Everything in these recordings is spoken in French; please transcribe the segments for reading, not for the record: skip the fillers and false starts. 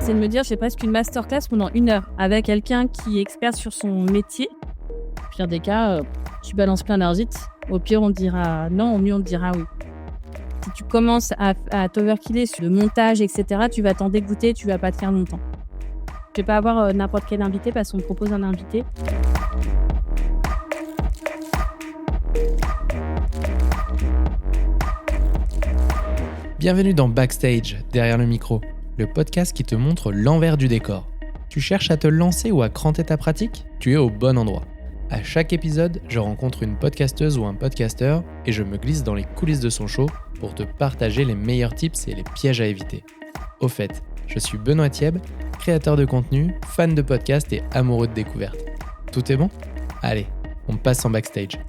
c'est de me dire, j'ai presque une masterclass pendant 1 heure avec quelqu'un qui est expert sur son métier. Au pire des cas, tu balances plein d'argite. Au pire, on te dira non, au mieux, on te dira oui. Si tu commences à t'overkiller sur le montage, etc., tu vas t'en dégoûter, tu vas pas te faire longtemps. Je vais pas avoir n'importe quel invité parce qu'on me propose un invité. Bienvenue dans Backstage, derrière le micro, le podcast qui te montre l'envers du décor. Tu cherches à te lancer ou à cranter ta pratique ? Tu es au bon endroit. À chaque épisode, je rencontre une podcasteuse ou un podcasteur et je me glisse dans les coulisses de son show pour te partager les meilleurs tips et les pièges à éviter. Au fait, je suis Benoît Thieb, créateur de contenu, fan de podcasts et amoureux de découverte. Tout est bon ? Allez, on passe en backstage.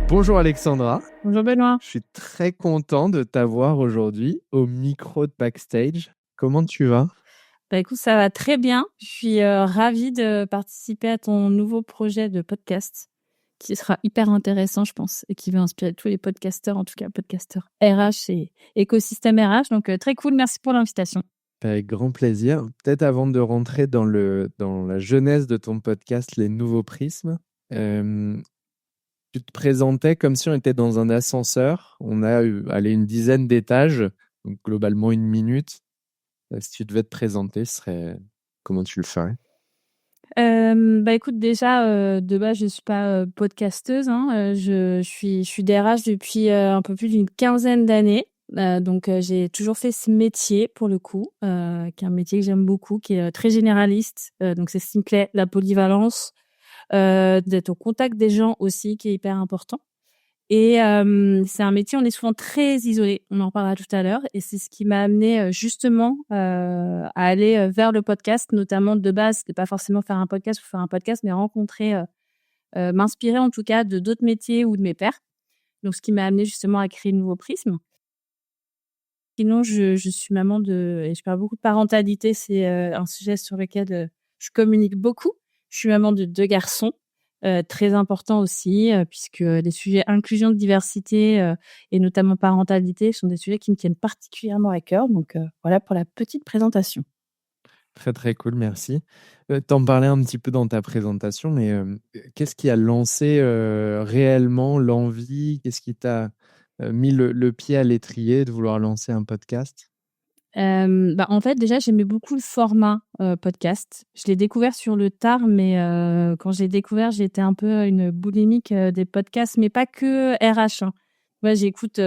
Bonjour Alexandra. Bonjour Benoît. Je suis très content de t'avoir aujourd'hui au micro de Backstage. Comment tu vas ? Bah écoute, ça va très bien. Je suis ravie de participer à ton nouveau projet de podcast qui sera hyper intéressant, je pense, et qui va inspirer tous les podcasteurs, en tout cas podcasteurs RH et écosystème RH. Donc très cool, merci pour l'invitation. Avec grand plaisir. Peut-être avant de rentrer dans la genèse de ton podcast, les nouveaux prismes, tu te présentais comme si on était dans un ascenseur. On a une dizaine d'étages, donc globalement 1 minute. Si tu devais te présenter, comment tu le ferais ? Bah écoute, déjà de base je suis pas podcasteuse, hein. Je suis DRH depuis un peu plus d'une 15aine d'années. Donc j'ai toujours fait ce métier pour le coup, qui est un métier que j'aime beaucoup, qui est très généraliste. Donc c'est ce qui me plaît, la polyvalence, d'être au contact des gens aussi, qui est hyper important. Et c'est un métier, on est souvent très isolé, on en reparlera tout à l'heure, et c'est ce qui m'a amenée justement à aller vers le podcast, notamment de base, c'était pas forcément faire un podcast pour faire un podcast, mais rencontrer, m'inspirer en tout cas de d'autres métiers ou de mes pairs. Donc ce qui m'a amenée justement à créer Nouveau Prisme. Sinon, je suis maman et je parle beaucoup de parentalité, c'est un sujet sur lequel je communique beaucoup. Je suis maman de 2 garçons. Très important aussi, puisque les sujets inclusion, diversité et notamment parentalité sont des sujets qui me tiennent particulièrement à cœur. Donc voilà pour la petite présentation. Très, très cool, merci. T'en parlais un petit peu dans ta présentation, mais qu'est-ce qui a lancé réellement l'envie ? Qu'est-ce qui t'a mis le pied à l'étrier de vouloir lancer un podcast ? En fait, déjà, j'aimais beaucoup le format podcast. Je l'ai découvert sur le tard, mais quand j'ai découvert, j'étais un peu une boulimique des podcasts, mais pas que RH, hein. Ouais, j'écoute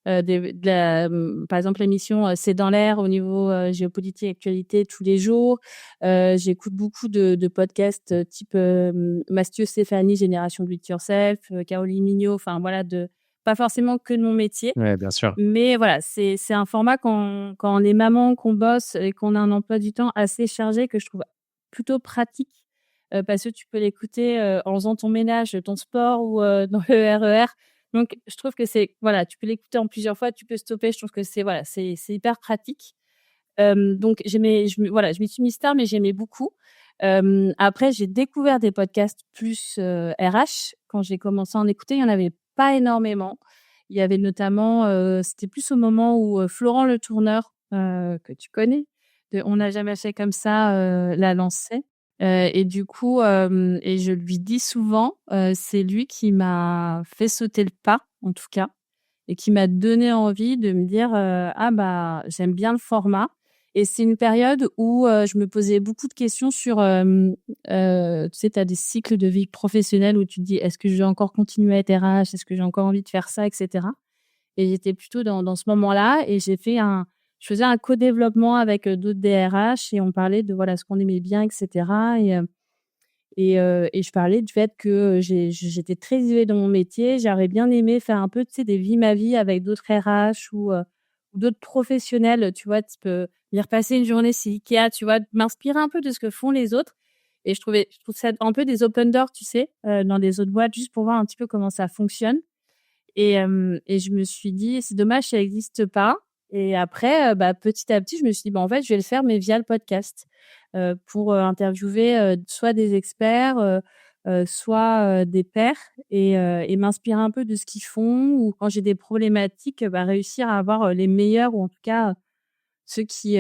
par exemple, l'émission C'est dans l'air au niveau géopolitique et actualité tous les jours. J'écoute beaucoup de podcasts type Mathieu Stéphanie, Génération Do It Yourself, Caroline Mignot, enfin voilà, pas forcément que de mon métier. Ouais, bien sûr. Mais voilà, c'est un format quand on est maman, qu'on bosse et qu'on a un emploi du temps assez chargé que je trouve plutôt pratique, parce que tu peux l'écouter, en faisant ton ménage, ton sport ou, dans le RER. Donc je trouve que voilà, tu peux l'écouter en plusieurs fois, tu peux stopper. Je trouve que c'est hyper pratique. Donc je m'y suis mise tard, mais j'aimais beaucoup. Après j'ai découvert des podcasts plus, RH. Quand j'ai commencé à en écouter, il y en avait pas énormément. Il y avait notamment, c'était plus au moment où, Florent Le Tourneur, que tu connais, de On n'a jamais fait comme ça, l'a lancé. Et du coup, et je lui dis souvent, c'est lui qui m'a fait sauter le pas, en tout cas, et qui m'a donné envie de me dire, «Ah bah, j'aime bien le format». Et c'est une période où, je me posais beaucoup de questions sur, tu sais, tu as des cycles de vie professionnelle où tu te dis: «Est-ce que je vais encore continuer à être RH? Est-ce que j'ai encore envie de faire ça?» et cetera. Et j'étais plutôt dans ce moment-là, et je faisais un co-développement avec, d'autres DRH, et on parlait de, voilà, ce qu'on aimait bien et cetera. Et je parlais du fait que, j'étais très isolée dans mon métier. J'aurais bien aimé faire un peu, tu sais, des vies ma vie avec d'autres RH ou d'autres professionnels, tu vois? Type, venir passer une journée chez IKEA, tu vois? M'inspirer un peu de ce que font les autres. Et je trouve ça un peu des open doors, tu sais? Dans des autres boîtes, juste pour voir un petit peu comment ça fonctionne. Et je me suis dit: «C'est dommage, ça existe pas». Et après, petit à petit, je me suis dit: «Bah, en fait, je vais le faire, mais via le podcast». Pour interviewer, soit des experts, soit des pairs et m'inspirer un peu de ce qu'ils font ou quand j'ai des problématiques, réussir à avoir, les meilleurs ou en tout cas, ceux qui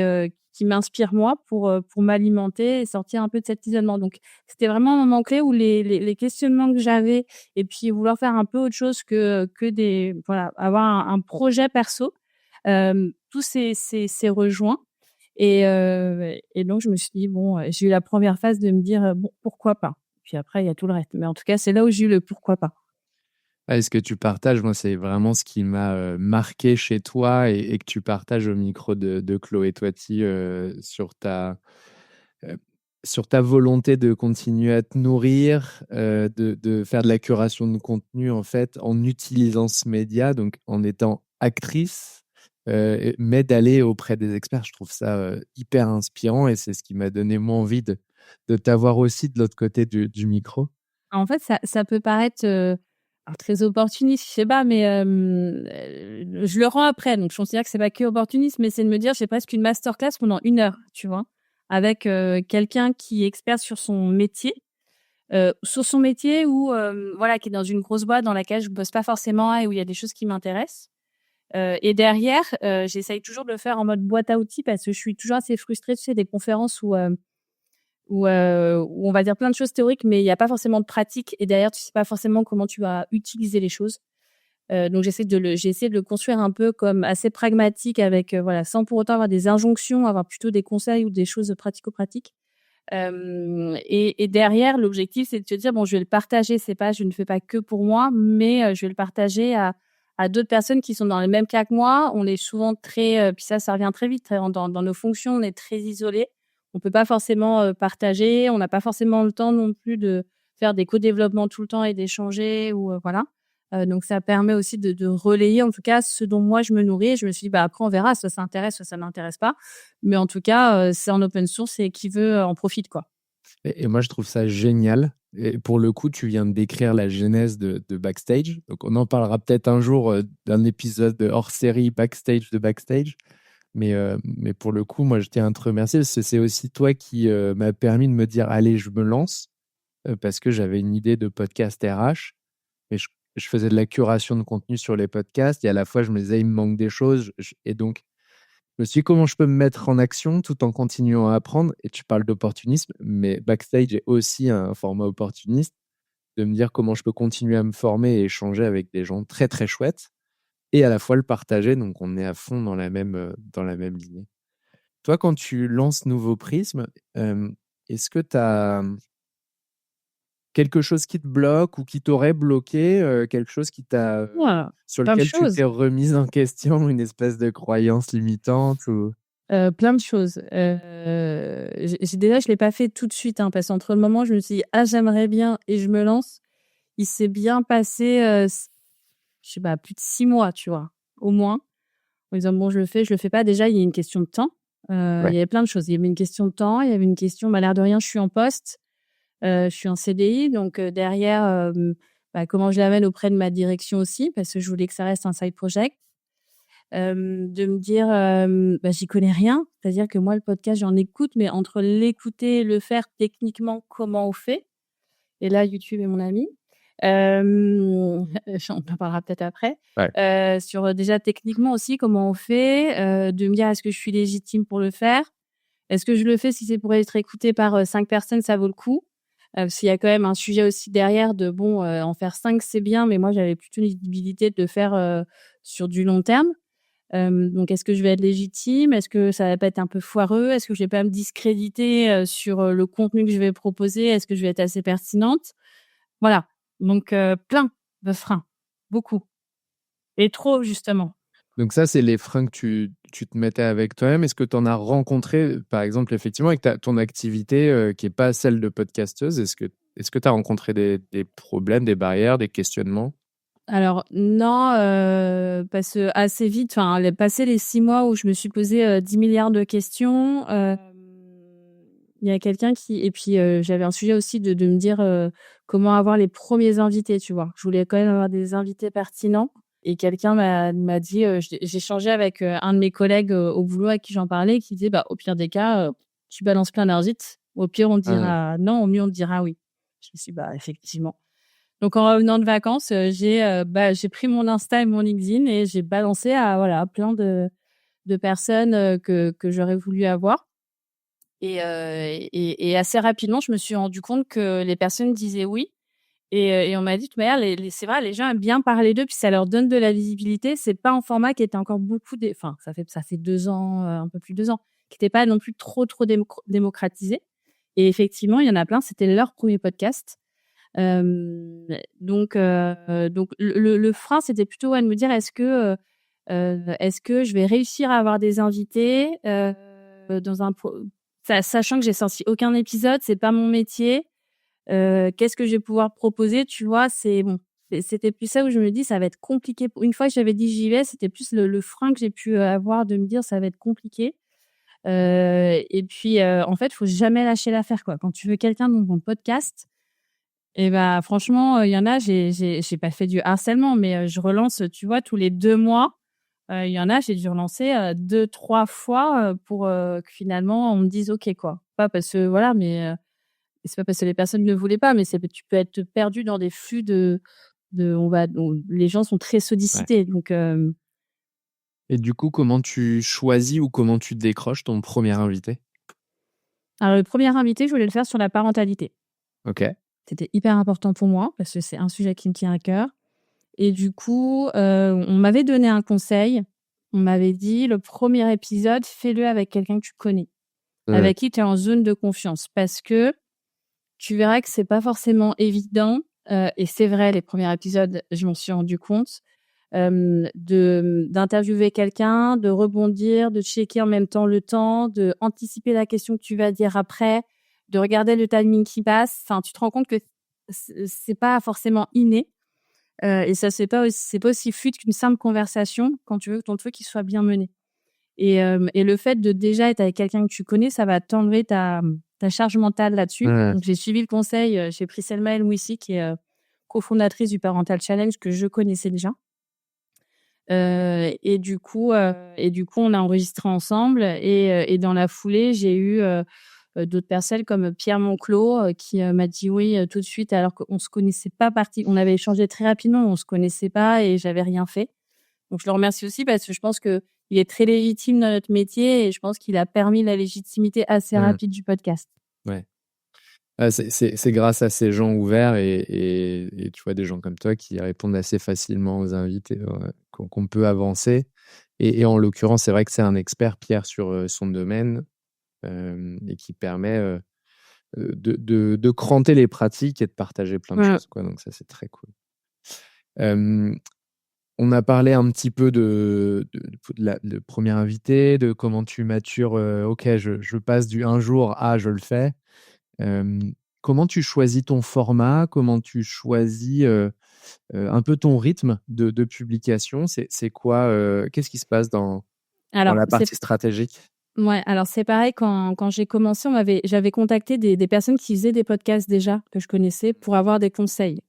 m'inspirent moi pour m'alimenter et sortir un peu de cet isolement. Donc c'était vraiment un moment clé où les questionnements que j'avais et puis vouloir faire un peu autre chose que des voilà, avoir un projet perso, tout s'est rejoint et donc je me suis dit: «Bon», j'ai eu la première phase de me dire: «Bon, pourquoi pas?» Puis après il y a tout le reste. Mais en tout cas, c'est là où j'ai eu le pourquoi pas. Ah, est-ce que tu partages, moi, c'est vraiment ce qui m'a marqué chez toi et que tu partages au micro de Chloé Toiti euh, sur ta volonté de continuer à te nourrir, de faire de la curation de contenu, en fait, en utilisant ce média, donc en étant actrice, mais d'aller auprès des experts. Je trouve ça hyper inspirant et c'est ce qui m'a donné moi envie de t'avoir aussi de l'autre côté du micro. En fait, ça peut paraître, alors très opportuniste, je sais pas, mais je le rends après. Donc je considère que c'est pas que opportuniste, mais c'est de me dire: «J'ai presque une masterclass pendant 1 heure», tu vois? Avec, quelqu'un qui est expert sur son métier ou voilà, qui est dans une grosse boîte dans laquelle je bosse pas forcément et où il y a des choses qui m'intéressent. Et derrière, j'essaye toujours de le faire en mode boîte à outils parce que je suis toujours assez frustrée, tu sais, des conférences où on va dire plein de choses théoriques, mais il y a pas forcément de pratique et derrière, tu sais pas forcément comment tu vas utiliser les choses. Donc j'ai essayé de le construire un peu comme assez pragmatique avec, voilà, sans pour autant avoir des injonctions, avoir plutôt des conseils ou des choses pratico-pratiques. Et derrière, l'objectif, c'est de se dire: «Bon, je vais le partager, c'est pas je ne fais pas que pour moi, mais je vais le partager à d'autres personnes qui sont dans le même cas que moi». On est souvent très, puis ça revient très vite, dans nos fonctions, on est très isolés. On peut pas forcément, partager, on n'a pas forcément le temps non plus de faire des co-développements tout le temps et d'échanger ou voilà. Donc ça permet aussi de relayer, en tout cas, ce dont moi je me nourris et je me suis dit: «Bah, après on verra, soit ça intéresse, soit ça n'intéresse pas». Mais en tout cas, c'est en open source et qui veut, en profite, quoi. Et moi, je trouve ça génial. Et pour le coup, tu viens de décrire la genèse de Backstage. Donc, on en parlera peut-être un jour d'un épisode hors série Backstage de Backstage. Mais pour le coup, moi, je tiens à te remercier parce que c'est aussi toi qui m'a permis de me dire, allez, je me lance parce que j'avais une idée de podcast RH. Et je faisais de la curation de contenu sur les podcasts et à la fois, je me disais, il me manque des choses. Et donc, je me suis dit, comment je peux me mettre en action tout en continuant à apprendre? Et tu parles d'opportunisme, mais Backstage est aussi un format opportuniste, de me dire comment je peux continuer à me former et échanger avec des gens très, très chouettes et à la fois le partager. Donc, on est à fond dans la même lignée. Toi, quand tu lances Nouveau Prisme, est-ce que tu as quelque chose qui te bloque ou qui t'aurait bloqué, quelque chose qui t'a, Voilà, sur plein de lequel tu choses, t'es remise en question, une espèce de croyance limitante ou... plein de choses. J'ai déjà, je l'ai pas fait tout de suite, hein, parce qu'entre le moment où je me suis dit: «Ah, j'aimerais bien» et je me lance, il s'est bien passé, je sais pas, plus de 6 mois, tu vois? Au moins, en disant: «Bon, je le fais pas». Déjà, il y a une question de temps. Il Ouais. y avait plein de choses. Il y avait une question de temps, il y avait une question, l'air de rien, je suis en poste, je suis en CDI, donc derrière, comment je l'amène auprès de ma direction aussi, parce que je voulais que ça reste un side project. De me dire, j'y connais rien. C'est-à-dire que moi, le podcast, j'en écoute, mais entre l'écouter et le faire techniquement, comment on fait? Et là, YouTube est mon ami. On en parlera peut-être après. Ouais. Sur, déjà techniquement aussi, comment on fait? De me dire: «Est-ce que je suis légitime pour le faire? Est-ce que je le fais si c'est pour être écouté par, 5 personnes, ça vaut le coup?» Parce qu'il y a quand même un sujet aussi derrière de bon, en faire 5 c'est bien, mais moi j'avais plutôt une visibilité de le faire, sur du long terme. Donc est-ce que je vais être légitime? Est-ce que ça va pas être un peu foireux? Est-ce que je vais pas me discréditer, sur, le contenu que je vais proposer? Est-ce que je vais être assez pertinente? Voilà, donc plein de freins, beaucoup et trop justement. Donc ça, c'est les freins que tu te mettais avec toi-même. Est-ce que tu en as rencontré, par exemple, effectivement, avec ton activité qui n'est pas celle de podcasteuse? Est-ce que tu as rencontré des problèmes, des barrières, des questionnements? Alors non, parce que assez vite, enfin, les passé les 6 mois où je me suis posé, 10 000 de questions, il y a quelqu'un qui et puis, j'avais un sujet aussi de me dire, comment avoir les premiers invités, tu vois? Je voulais quand même avoir des invités pertinents et quelqu'un m'a dit, j'ai échangé avec, un de mes collègues, au boulot avec qui j'en parlais qui disait: «Bah, au pire des cas, tu balances plein d'invites. Au pire, on te Ah, dira non, au mieux, on te dira oui». Je me suis dit, bah, effectivement. Donc, en revenant de vacances, j'ai pris mon Insta et mon LinkedIn et j'ai balancé à plein de personnes que j'aurais voulu avoir. Et assez rapidement, je me suis rendu compte que les personnes disaient oui. Et on m'a dit, de toute manière, c'est vrai, les gens aiment bien parler d'eux, puis ça leur donne de la visibilité. C'est pas un format qui était encore enfin, ça fait 2 ans, un peu plus de 2 ans, qui était pas non plus trop démocratisé. Et effectivement, il y en a plein, c'était leur premier podcast. Donc le frein, c'était plutôt, de me dire: est-ce que je vais réussir à avoir des invités, dans un pro sachant que j'ai sorti aucun épisode, c'est pas mon métier. Qu'est-ce que je vais pouvoir proposer, tu vois? C'était plus ça où je me dis: «Ça va être compliqué». Une fois que j'avais dit: «J'y vais», c'était plus le frein que j'ai pu avoir de me dire: «Ça va être compliqué». Et puis, en fait, faut jamais lâcher l'affaire, quoi. Quand tu veux quelqu'un dans ton podcast, et bah, franchement, il y en a, j'ai pas fait du harcèlement, mais je relance, tu vois, tous les 2 mois. Il y en a, j'ai dû relancer 2-3 fois, pour que finalement on me dise: «OK», quoi. Pas parce que voilà, mais c'est pas parce que les personnes ne voulaient pas, mais tu peux être perdu dans des flux où les gens sont très Ouais. sollicités. Donc, Et du coup, comment tu choisis ou comment tu décroches ton premier invité? alors le premier invité, je voulais le faire sur la parentalité. OK. C'était hyper important pour moi parce que c'est un sujet qui me tient à cœur. Et du coup, on m'avait donné un conseil. On m'avait dit: «Le premier épisode, fais-le avec quelqu'un que tu connais, Mmh. avec qui tu es en zone de confiance». Parce que tu verras que c'est pas forcément évident, et c'est vrai, les premiers épisodes, je m'en suis rendu compte, d'interviewer quelqu'un, de rebondir, de checker en même temps le temps, d'anticiper la question que tu vas dire après, de regarder le timing qui passe. Enfin, tu te rends compte que c'est pas forcément inné, et ça c'est pas aussi fluide qu'une simple conversation quand tu veux que ton truc il soit bien mené. Et le fait de déjà être avec quelqu'un que tu connais, ça va t'enlever ta charge mentale là-dessus. Mmh. Donc j'ai suivi le conseil, j'ai pris Selma El Mouissi qui est, cofondatrice du Parental Challenge que je connaissais déjà. Et du coup, on a enregistré ensemble et dans la foulée, j'ai eu, d'autres personnes comme Pierre Monclos, qui, m'a dit oui, tout de suite alors qu'on se connaissait pas on avait échangé très rapidement, on se connaissait pas et j'avais rien fait. Donc je le remercie aussi parce que je pense qu'il est très légitime dans notre métier et je pense qu'il a permis la légitimité assez Mmh. rapide du podcast. Ouais. C'est grâce à ces gens ouverts et tu vois, des gens comme toi qui répondent assez facilement aux invités, qu'on peut avancer et en l'occurrence, c'est vrai que c'est un expert, Pierre, sur, son domaine, et qui permet, de cranter les pratiques et de partager plein de Mmh. choses, quoi, donc ça, c'est très cool. Hem, on a parlé un petit peu le premier invité, de comment tu matures, OK, je passe du un jour à je le fais. Comment tu choisis ton format? Comment tu choisis, un peu ton rythme de publication? C'est quoi, qu'est-ce qui se passe dans Alors la c'est partie stratégique? Ouais, alors c'est pareil quand j'ai commencé, j'avais contacté des personnes qui faisaient des podcasts déjà, que je connaissais, pour avoir des conseils.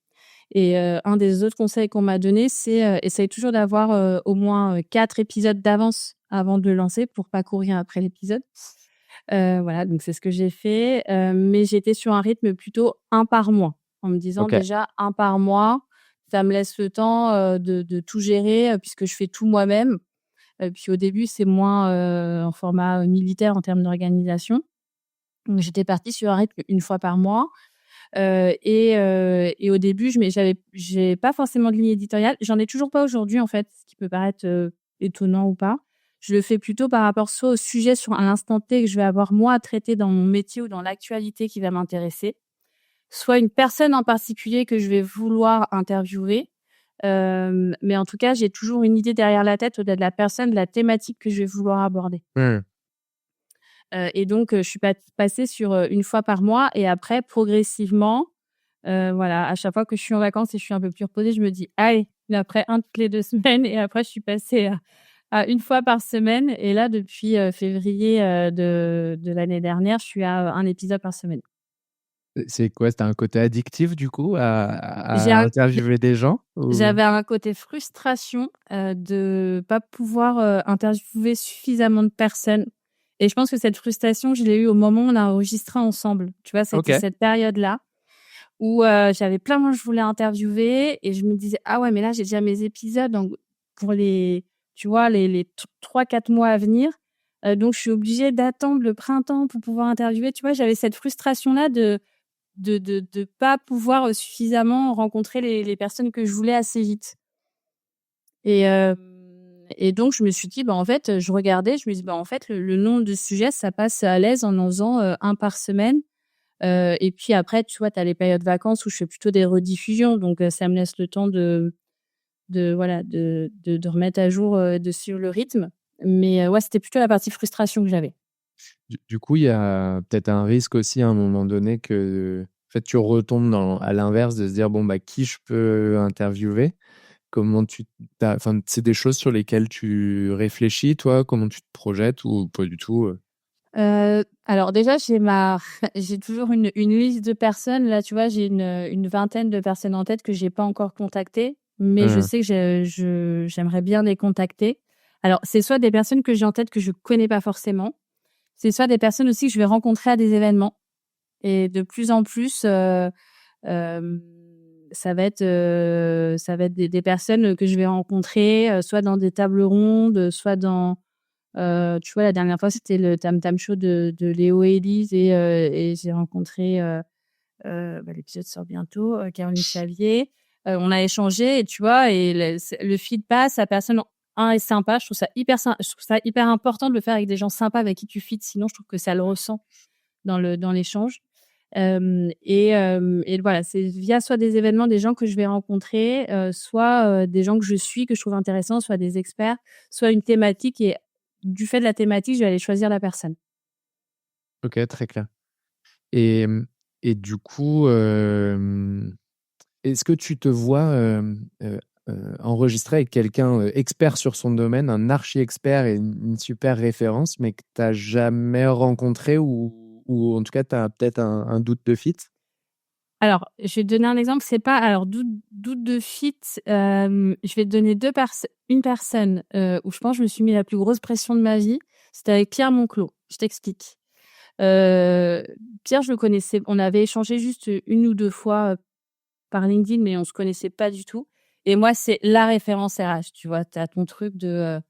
Et un des autres conseils qu'on m'a donné, c'est, essaye toujours d'avoir, au moins, 4 épisodes d'avance avant de le lancer pour pas courir après l'épisode. Voilà, donc c'est ce que j'ai fait, mais j'étais sur un rythme plutôt un par mois, en me disant OK. déjà un par mois, ça me laisse le temps, de tout gérer, puisque je fais tout moi-même. Puis au début, c'est moins, en format militaire en termes d'organisation. Donc j'étais partie sur un rythme une fois par mois, et au début, j'ai pas forcément de ligne éditoriale. J'en ai toujours pas aujourd'hui, en fait, ce qui peut paraître, étonnant ou pas. Je le fais plutôt par rapport soit au sujet sur à l'instant T que je vais avoir moi à traiter dans mon métier ou dans l'actualité qui va m'intéresser, soit une personne en particulier que je vais vouloir interviewer. Mais en tout cas, j'ai toujours une idée derrière la tête au-delà de la personne, de la thématique que je vais vouloir aborder. Mmh. Et donc, je suis passée sur, 1 fois par mois et après progressivement, voilà, à chaque fois que je suis en vacances et je suis un peu plus reposée, je me dis: «Allez, après un toutes les 2 semaines» et après je suis passée à 1 fois par semaine et là depuis, février, de l'année dernière, je suis à un épisode par semaine. C'est quoi? Tu un côté addictif du coup J'ai à un interviewer des gens ou? J'avais un côté frustration, de pas pouvoir, interviewer suffisamment de personnes et je pense que cette frustration, je l'ai eue au moment où on a enregistré ensemble. Tu vois? C'était OK. cette période-là où j'avais plein de gens que je voulais interviewer et je me disais ah ouais mais là j'ai déjà mes épisodes donc pour les 3-4 mois à venir donc je suis obligée d'attendre le printemps pour pouvoir interviewer, tu vois, j'avais cette frustration là de pas pouvoir suffisamment rencontrer les personnes que je voulais assez vite et donc je me suis dit en fait je regardais, je me dis en fait le nombre de sujets ça passe à l'aise en faisant un par semaine. Et puis après, tu vois, tu as les périodes vacances où je fais plutôt des rediffusions, donc ça me laisse le temps de remettre à jour, de suivre le rythme. Mais ouais, c'était plutôt la partie frustration que j'avais. Du coup, il y a peut-être un risque aussi à un moment donné que en fait, tu retombes à l'inverse de se dire bon, bah, qui je peux interviewer? Comment enfin, c'est des choses sur lesquelles tu réfléchis, toi? Comment tu te projettes ou pas du tout? Alors déjà, j'ai toujours une liste de personnes. Là, tu vois, j'ai une vingtaine de personnes en tête que j'ai pas encore contactées, mais je sais que j'aimerais bien les contacter. Alors, c'est soit des personnes que j'ai en tête que je connais pas forcément, c'est soit des personnes aussi que je vais rencontrer à des événements et de plus en plus, ça va être des personnes que je vais rencontrer, soit dans des tables rondes, soit dans tu vois, la dernière fois, c'était le Tam Tam Show de Léo et Élise et j'ai rencontré, l'épisode sort bientôt, Caroline Chavier. On a échangé et tu vois et le feed passe, la personne, est sympa. Je trouve ça hyper important de le faire avec des gens sympas avec qui tu feeds, sinon je trouve que ça le ressent dans l'échange. Et voilà, c'est via soit des événements, des gens que je vais rencontrer, soit des gens que je suis, que je trouve intéressants, soit des experts, soit une thématique et du fait de la thématique, je vais aller choisir la personne. OK, très clair. Et du coup, est-ce que tu te vois, enregistrer avec quelqu'un, expert sur son domaine, un archi-expert et une super référence, mais que tu as jamais rencontré ou en tout cas, tu as peut-être un doute de fit? Alors, je vais te donner un exemple, c'est pas alors doute de fit, je vais te donner une personne, où je pense que je me suis mis la plus grosse pression de ma vie, c'était avec Pierre Monclos. Je t'explique. Pierre, je le connaissais, on avait échangé juste, 1 ou 2 fois, par LinkedIn, mais on se connaissait pas du tout et moi, c'est la référence RH, tu vois? Tu as ton truc de,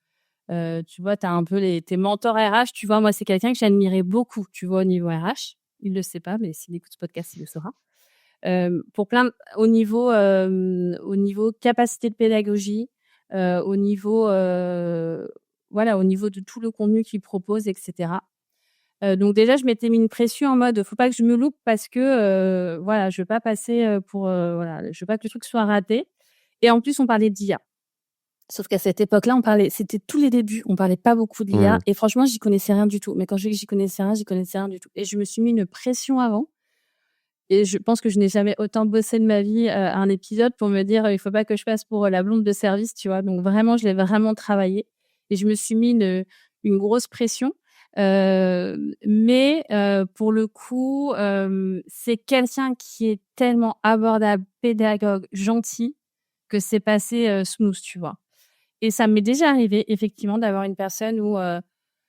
tu vois, tu as un peu tes mentors RH, tu vois? Moi, c'est quelqu'un que j'admirais beaucoup, tu vois, au niveau RH. Il le sait pas, mais s'il écoute ce podcast, il le saura. Pour au niveau capacité de pédagogie, au niveau, voilà, au niveau de tout le contenu qu'il propose et cetera. Donc déjà, je m'étais mis une pression en mode: «Faut pas que je me loupe parce que, voilà, je veux pas passer, voilà, je veux pas que le truc soit raté» et en plus, on parlait d'IA. Sauf qu'à cette époque-là, c'était tous les débuts, on parlait pas beaucoup de l'IA Mmh. et franchement, j'y connaissais rien du tout. Mais quand je dis que j'y connaissais rien du tout et je me suis mis une pression avant et je pense que je n'ai jamais autant bossé de ma vie, à un épisode pour me dire: «Il faut pas que je passe pour, la blonde de service», tu vois? Donc vraiment, je l'ai vraiment travaillé et je me suis mis une grosse pression. Mais pour le coup, c'est quelqu'un qui est tellement abordable, pédagogue, gentil que c'est passé, smooth, tu vois? Et ça m'est déjà arrivé effectivement d'avoir une personne où,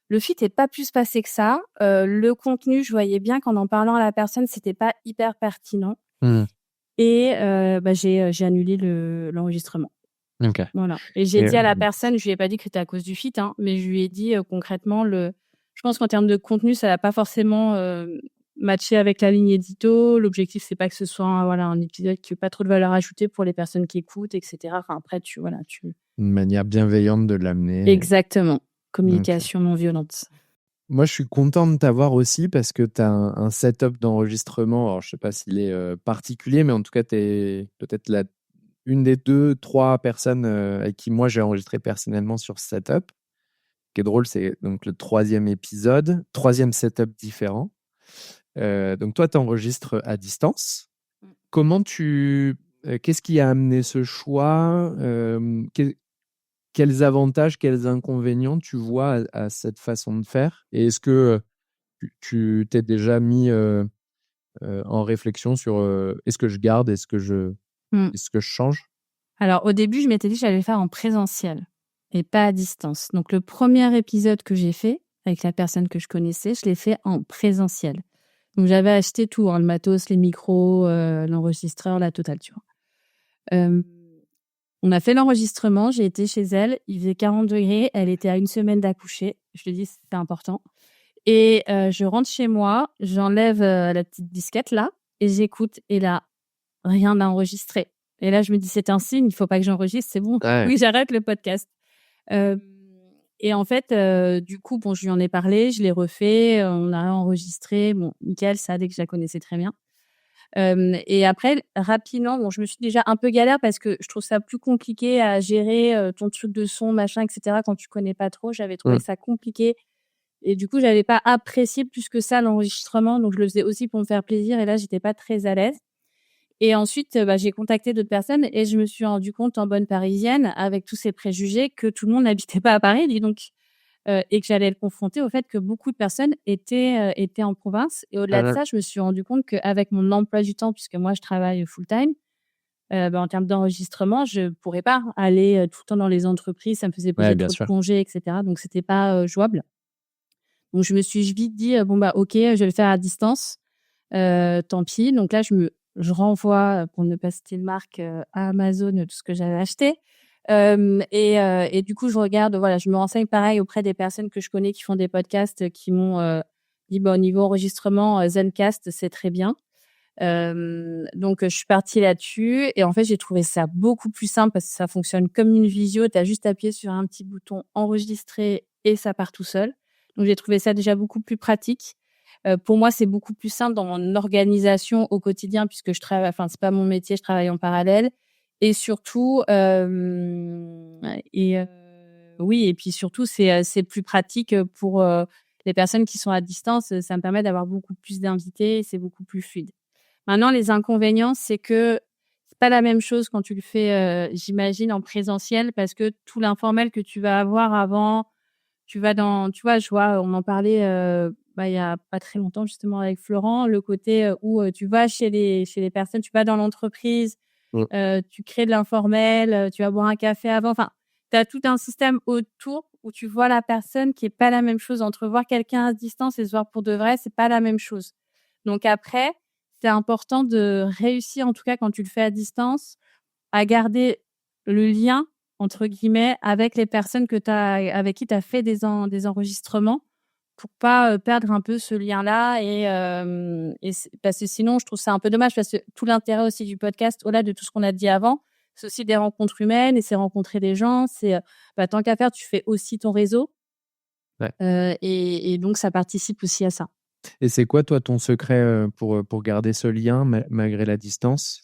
le fit est pas plus passé que ça. Le contenu, je voyais bien qu'en en parlant à la personne, c'était pas hyper pertinent Mmh. et j'ai annulé l'enregistrement. OK. Voilà et j'ai Et dit à la personne, je lui ai pas dit que c'était à cause du fit, hein, mais je lui ai dit, concrètement je pense qu'en termes de contenu, ça va pas forcément, matcher avec la ligne édito. L'objectif, c'est pas que ce soit un épisode qui ait pas trop de valeur ajoutée pour les personnes qui écoutent et cetera. Enfin après une manière bienveillante de l'amener. exactement, OK. communication non violente. Moi, je suis content de t'avoir aussi parce que tu as un setup d'enregistrement. Alors, je sais pas s'il est particulier, mais en tout cas, tu es peut-être une des 2-3 personnes avec qui moi j'ai enregistré personnellement sur ce setup. Ce qui est drôle, c'est donc le 3e épisode, 3e setup différent. Donc, toi, tu enregistres à distance. Qu'est-ce qui a amené ce choix? Quels avantages, quels inconvénients tu vois à cette façon de faire? Et est-ce que tu t'es déjà mis en réflexion sur est-ce que je garde, Mmh. est-ce que je change? Alors au début, je m'étais dit que j'allais le faire en présentiel et pas à distance. Donc le premier épisode que j'ai fait avec la personne que je connaissais, je l'ai fait en présentiel. Donc, j'avais acheté tout, hein, le matos, les micros, l'enregistreur, la totale, tu vois. On a fait l'enregistrement, j'ai été chez elle, il faisait 40 degrés, elle était à 1 semaine d'accoucher. Je te dis, c'était important. Et je rentre chez moi, j'enlève la petite disquette là et j'écoute. Et là, rien n'a enregistré. Et là, je me dis, c'est un signe, il faut pas que j'enregistre, c'est bon. Ouais. Oui, j'arrête le podcast. Et en fait, du coup, bon, je lui en ai parlé, je l'ai refait, on a enregistré. Bon, nickel, ça, dès que je la connaissais très bien. Et après, rapidement, bon, je me suis déjà un peu galère parce que je trouve ça plus compliqué à gérer ton truc de son, machin, etc. quand tu connais pas trop. J'avais trouvé ça compliqué. Et du coup, j'avais pas apprécié plus que ça l'enregistrement. Donc, je le faisais aussi pour me faire plaisir. Et là, j'étais pas très à l'aise. Et ensuite, j'ai contacté d'autres personnes et je me suis rendu compte en bonne parisienne, avec tous ces préjugés, que tout le monde n'habitait pas à Paris, dis donc. Et que j'allais le confronter au fait que beaucoup de personnes étaient en province. Et au-delà de ça, je me suis rendu compte qu'avec mon emploi du temps, puisque moi, je travaille full-time, en termes d'enregistrement, je pourrais pas aller tout le temps dans les entreprises. Ça me faisait Ouais, poser bien trop de sûr. congés, etc. Donc, c'était pas jouable. Donc, je me suis vite dit, bon, bah, OK, je vais le faire à distance. Tant pis. Donc là, je renvoie, pour ne pas citer de marque, à Amazon tout ce que j'avais acheté. Et du coup, je regarde, voilà, je me renseigne pareil auprès des personnes que je connais qui font des podcasts qui m'ont dit, bah, au niveau enregistrement, Zencastr, c'est très bien. Donc, je suis partie là-dessus. Et en fait, j'ai trouvé ça beaucoup plus simple parce que ça fonctionne comme une visio. Tu as juste appuyé sur un petit bouton enregistrer et ça part tout seul. Donc, j'ai trouvé ça déjà beaucoup plus pratique. Pour moi, c'est beaucoup plus simple dans mon organisation au quotidien puisque je travaille, enfin, c'est pas mon métier, je travaille en parallèle. Et surtout, oui, et puis surtout, c'est plus pratique pour les personnes qui sont à distance. Ça me permet d'avoir beaucoup plus d'invités et c'est beaucoup plus fluide. Maintenant, les inconvénients, c'est que c'est pas la même chose quand tu le fais, j'imagine, en présentiel parce que tout l'informel que tu vas avoir avant, tu vois, je vois, on en parlait, il y a pas très longtemps justement avec Florent, le côté, où, tu vas chez les personnes, tu vas dans l'entreprise, Mmh. tu crées de l'informel, tu vas boire un café avant. Enfin, tu as tout un système autour où tu vois la personne qui est pas la même chose. Entre voir quelqu'un à distance et se voir pour de vrai, c'est pas la même chose. Donc après, c'est important de réussir, en tout cas quand tu le fais à distance, à garder le lien entre guillemets avec les personnes avec qui tu as fait des enregistrements pour pas perdre un peu ce lien-là parce que sinon je trouve ça un peu dommage parce que tout l'intérêt aussi du podcast, au-delà de tout ce qu'on a dit avant, c'est aussi des rencontres humaines et c'est rencontrer des gens, c'est tant qu'à faire, tu fais aussi ton réseau. Ouais. Et donc ça participe aussi à ça. Et c'est quoi, toi, ton secret pour garder ce lien malgré la distance?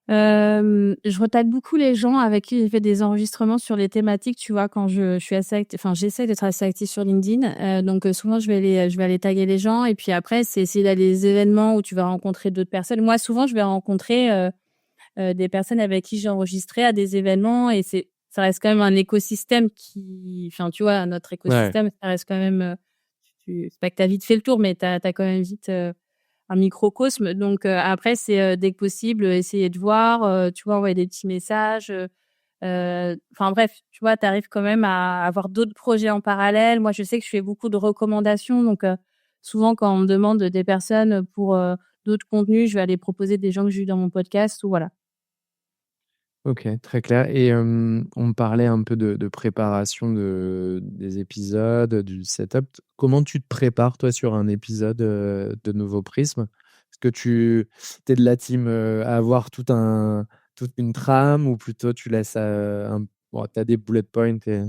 Je retape beaucoup les gens avec qui j'ai fait des enregistrements sur les thématiques, tu vois, quand je suis assez j'essaie d'être assez active sur LinkedIn. Donc, souvent, je vais aller taguer les gens. Et puis après, c'est essayer d'aller à des événements où tu vas rencontrer d'autres personnes. Moi, souvent, je vais rencontrer des personnes avec qui j'ai enregistré à des événements et ça reste quand même un écosystème tu vois, notre écosystème, ça reste quand même, c'est pas que tu as vite fait le tour, mais tu as quand même vite, un microcosme. Donc, après, c'est, dès que possible, essayer de voir, tu vois, envoyer des petits messages, bref, tu vois, tu arrives quand même à avoir d'autres projets en parallèle. Moi, je sais que je fais beaucoup de recommandations. Donc, souvent, quand on me demande des personnes pour, d'autres contenus, je vais aller proposer des gens que j'ai eu dans mon podcast ou voilà. OK, très clair. Et on me parlait un peu de préparation des épisodes, du setup. Comment tu te prépares, toi, sur un épisode de Nouveau Prisme? Est-ce que tu es de la team à avoir toute une trame ou plutôt tu laisses tu as des bullet points et...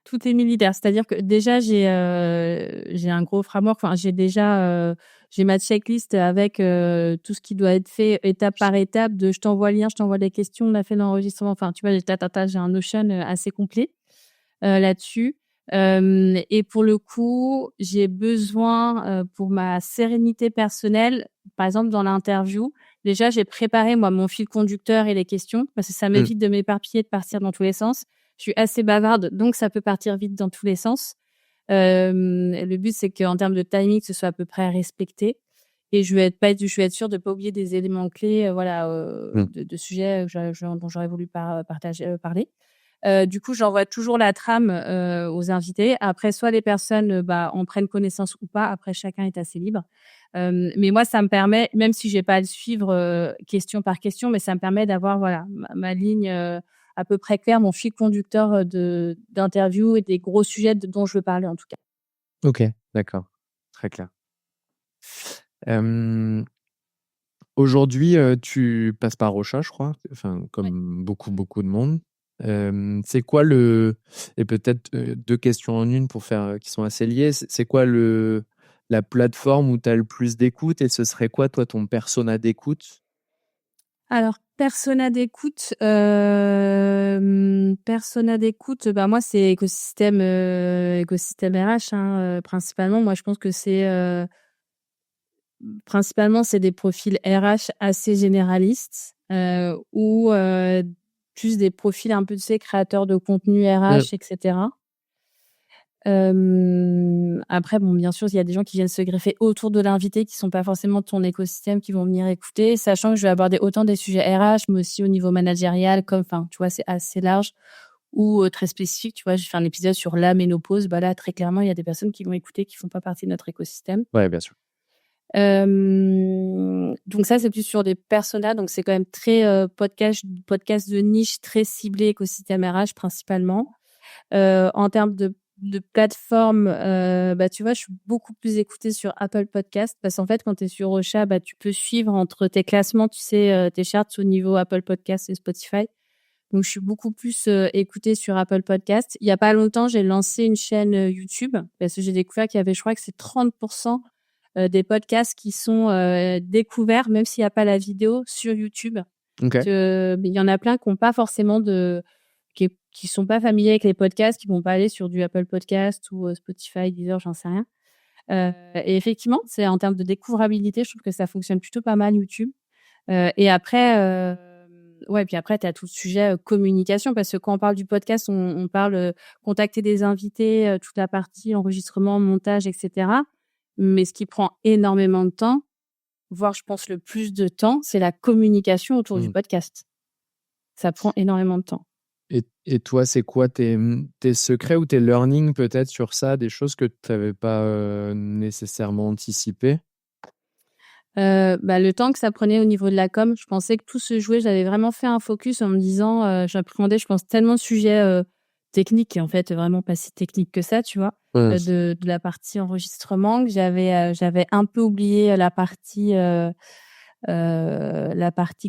Tout est militaire, c'est-à-dire que déjà j'ai un gros framework, j'ai ma checklist avec, tout ce qui doit être fait étape par étape je t'envoie le lien, je t'envoie les questions, on a fait l'enregistrement, enfin tu vois, j'ai un Notion, assez complet, là-dessus. Et pour le coup, j'ai besoin, pour ma sérénité personnelle, par exemple dans l'interview, déjà j'ai préparé moi mon fil conducteur et les questions parce que ça m'évite de m'éparpiller, de partir dans tous les sens. Je suis assez bavarde, donc ça peut partir vite dans tous les sens. Le but, c'est qu'en termes de timing, ce soit à peu près respecté et je vais être sûre de pas oublier des éléments clés, de sujets dont j'aurais voulu parler. Du coup, j'envoie toujours la trame, aux invités. Après, soit les personnes, en prennent connaissance ou pas. Après, chacun est assez libre. Mais moi, ça me permet, même si j'ai pas à le suivre question par question, mais ça me permet d'avoir voilà ma ligne à peu près claire, mon fil conducteur d'interview et des gros sujets dont je veux parler en tout cas. Ok, d'accord, très clair. Aujourd'hui, tu passes par Ocha, je crois, enfin, Ouais. comme beaucoup de monde. C'est quoi et peut-être 2 questions en une pour faire qui sont assez liées. C'est quoi la plateforme où tu as le plus d'écoute et ce serait quoi, toi, ton persona d'écoute? Alors persona d'écoute, bah, moi c'est écosystème RH, hein, principalement. Moi je pense que principalement c'est des profils RH assez généralistes, ou plus des profils un peu, tu sais, créateurs de contenu Mmh. RH et cetera. Après bon, bien sûr, il y a des gens qui viennent se greffer autour de l'invité qui sont pas forcément de ton écosystème, qui vont venir écouter, sachant que je vais aborder autant des sujets RH, mais aussi au niveau managérial enfin, tu vois, c'est assez large ou très spécifique. Tu vois, j'ai fait un épisode sur la ménopause. Bah, là, très clairement, il y a des personnes qui vont écouter qui font pas partie de notre écosystème. Ouais, bien sûr. Donc ça, c'est plus sur des personas, donc c'est quand même très podcast de niche, très ciblé écosystème RH principalement. En termes de plateforme, bah, tu vois, je suis beaucoup plus écoutée sur Apple Podcast parce qu'en fait, quand tu es sur Ocha, bah, tu peux suivre entre tes classements, tu sais, tes charts au niveau Apple Podcast et Spotify. Donc je suis beaucoup plus écoutée sur Apple Podcast. Il y a pas longtemps, j'ai lancé une chaîne YouTube parce que j'ai découvert qu'il y avait, je crois que c'est 30% des podcasts qui sont découverts, même s'il y a pas la vidéo, sur YouTube. OK. Mais il y en a plein qui ont pas forcément qui sont pas familiers avec les podcasts, qui vont pas aller sur du Apple Podcast ou Spotify, Deezer, j'en sais rien. Et effectivement, c'est en termes de découvrabilité, je trouve que ça fonctionne plutôt pas mal YouTube. Et après, ouais, puis après tu as tout le sujet communication parce que quand on parle du podcast, on parle contacter des invités, toute la partie enregistrement, montage et cetera. Mais ce qui prend énormément de temps, voire je pense le plus de temps, c'est la communication autour du Mmh. podcast. Ça prend énormément de temps. Et toi, c'est quoi tes secrets ou tes learnings peut-être sur ça, des choses que tu avais pas nécessairement anticipées? Bah, le temps que ça prenait au niveau de la com, je pensais que tout se jouait. J'avais vraiment fait un focus en me disant, j'appréhendais, je pense, tellement de sujets, techniques et en fait, vraiment pas si techniques que ça, tu vois? Mmh. De la partie enregistrement que j'avais un peu oublié la partie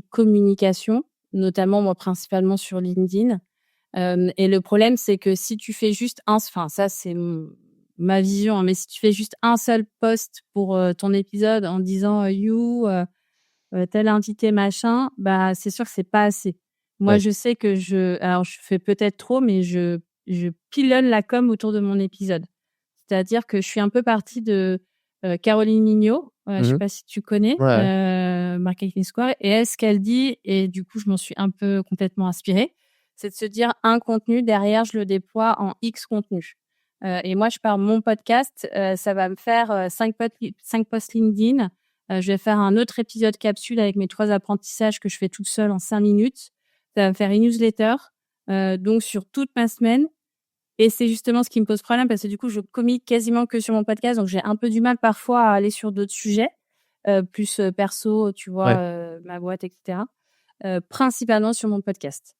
communication, notamment, moi, principalement sur LinkedIn. Et le problème, c'est que si tu fais juste enfin ça, c'est ma vision, hein, mais si tu fais juste un seul post pour, ton épisode en disant, «You, tel invité machin», bah, c'est sûr que c'est pas assez. Moi, Ouais. je sais que alors je fais peut-être trop, mais je pilonne la com autour de mon épisode. C'est-à-dire que je suis un peu partie de, Caroline Mignot, je sais Mmh. pas si tu connais, Ouais. Marketing Square, et elle, ce qu'elle dit, et du coup, je m'en suis un peu complètement inspirée, c'est de se dire: un contenu, derrière, je le déploie en X contenus. Et moi, je pars mon podcast, ça va me faire, 5 posts LinkedIn. Je vais faire un autre épisode capsule avec mes 3 apprentissages que je fais toute seule en 5 minutes. Ça va me faire une newsletter, donc sur toute ma semaine. Et c'est justement ce qui me pose problème parce que du coup, je communique quasiment que sur mon podcast, donc j'ai un peu du mal parfois à aller sur d'autres sujets, plus, perso, tu vois, Ouais. ma boîte et cetera, principalement sur mon podcast.